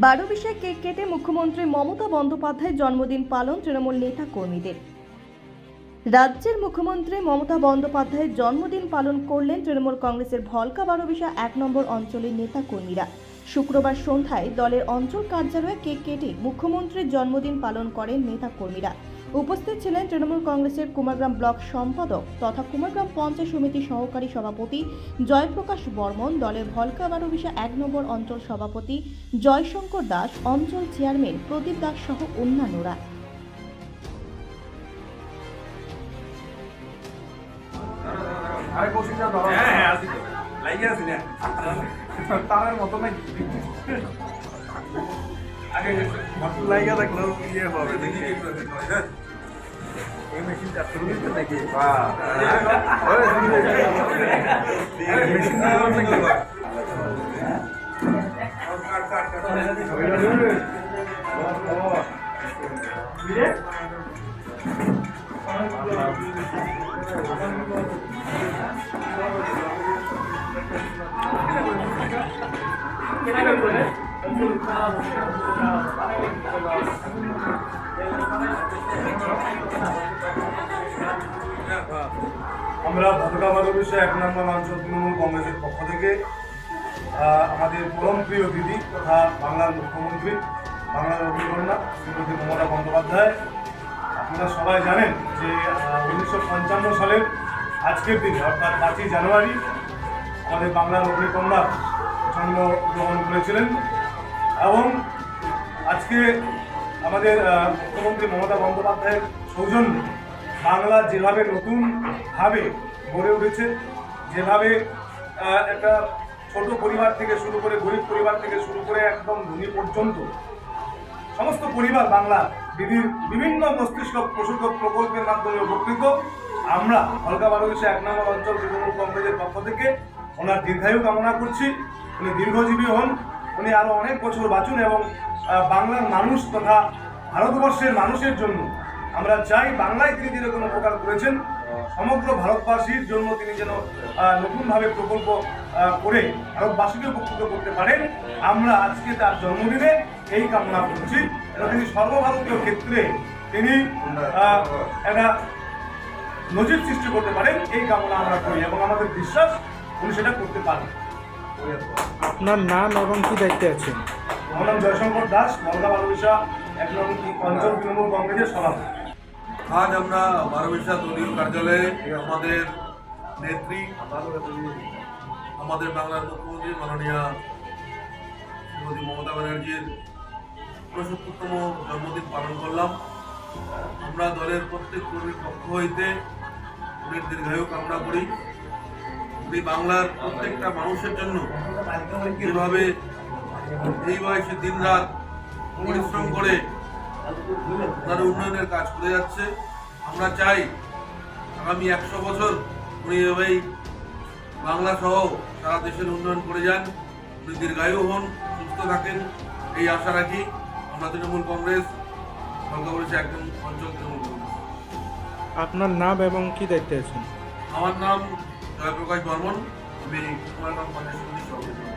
বারোবিশায় cake কেটে মুখ্যমন্ত্রী মমতা বন্দ্যোপাধ্যায়ের জন্মদিন পালন তৃণমূল নেতা কর্মীদের। রাজ্যের মুখ্যমন্ত্রী মমতা বন্দ্যোপাধ্যায়ের জন্মদিন পালন করলেন তৃণমূল কংগ্রেসের ভলকা বারোবিশা 1 নম্বর অঞ্চলের নেতা কর্মীরা। শুক্রবার সন্ধ্যায় দলের অঞ্চল কার্যালয়ে কেক কেটে মুখ্যমন্ত্রীর জন্মদিন পালন করেন নেতা কর্মীরা। উপস্থিত ছিলেন তৃণমূল কংগ্রেসের কুমারগ্রাম ব্লক সম্পাদক তথা কুমারগ্রাম পঞ্চায়েত সমিতির সহকারী সভাপতি জয়প্রকাশ বর্মন, দলের ভলকা বারোবিশা 1 নম্বর অঞ্চল সভাপতি জয়শঙ্কর দাস, অঞ্চল চেয়ারম্যান প্রদীপ দাস সহ অন্যান্যরা। তার মতো নাকি আগে লাইগা দেখলো ইয়ে হবে দেখি এই মেশিনটা শুরু করতে নাকি আমরা ভলকা বারোবিশা 1 নম্বর অঞ্চল তৃণমূল কংগ্রেসের পক্ষ থেকে আমাদের পরম প্রিয় দিদি তথা বাংলার মুখ্যমন্ত্রী, বাংলার অগ্নিকন্যা শ্রীমতী মমতা বন্দ্যোপাধ্যায়, আপনারা সবাই জানেন যে 1955 সালের আজকের দিনে অর্থাৎ 5ই জানুয়ারি আমাদের বাংলার অগ্নিকন্যা জন্মগ্রহণ করেছিলেন এবং আজকে আমাদের মুখ্যমন্ত্রী মমতা বন্দ্যোপাধ্যায়ের সৌজন্যে বাংলা যেভাবে নতুনভাবে গড়ে উঠেছে, যেভাবে একটা ছোট পরিবার থেকে শুরু করে গরিব পরিবার থেকে শুরু করে একদম ধনী পর্যন্ত সমস্ত পরিবার বাংলা দিদির বিভিন্ন মস্তিষ্ক প্রসূত প্রকল্পের মাধ্যমে উপকৃত। আমরা ভলকা বারোবিশা 1 নম্বর অঞ্চল তৃণমূল কংগ্রেসের পক্ষ থেকে ওনার দীর্ঘায়ু কামনা করছি, উনি দীর্ঘজীবী হন, উনি আরও অনেক বছর বাঁচুন এবং বাংলার মানুষ তথা ভারতবর্ষের মানুষের জন্য আমরা চাই বাংলায় তিনি যেরকম উপকার করেছেন সমগ্র ভারতবাসীর জন্য তিনি যেন নতুনভাবে প্রকল্প করে ভারতবাসীকে উপকৃত করতে পারেন। আমরা আজকে তার জন্মদিনে এই কামনা করছি এবং তিনি সর্বভারতীয় ক্ষেত্রে তিনি একটা নজির সৃষ্টি করতে পারেন এই কামনা আমরা করি এবং আমাদের বিশ্বাস উনি সেটা করতে পারেন। আপনার নাম এবং কি দায়িত্বে আছেন? আমার নাম জয়শঙ্কর দাস, ভলকা বারোবিশা 1 নম্বর অঞ্চল তৃণমূল কংগ্রেসের সভাপতি। আজ আমরা বারোবিশা দলীয় কার্যালয়ে আমাদের নেত্রী, আমাদের বাংলার মুখ্যমন্ত্রী মাননীয়া শ্রীমতী মমতা ব্যানার্জির ৬৯তম জন্মদিন পালন করলাম। আমরা দলের প্রত্যেক কর্মীর পক্ষ হইতে উনির দীর্ঘায়ু কামনা করি। উনি বাংলার প্রত্যেকটা মানুষের জন্য যেভাবে এই বয়সে দিনরাত পরিশ্রম করে তার উন্নয়নের কাজ করে যাচ্ছে, আমরা চাই আগামী 100 বছর উনি এভাবেই বাংলা সহ সারা দেশের উন্নয়ন করে যান, উনি দীর্ঘায়ু হন, সুস্থ থাকেন, এই আশা রাখি। আমরা তৃণমূল কংগ্রেস ভলকা বারোবিশা 1 অঞ্চল তৃণমূল কংগ্রেস। আপনার নাম এবং কি দায়িত্বে আছেন? আমার নাম জয়প্রকাশ বর্মন, আমি কুমারগ্রাম পঞ্চায়েত সমিতির সভাপতি।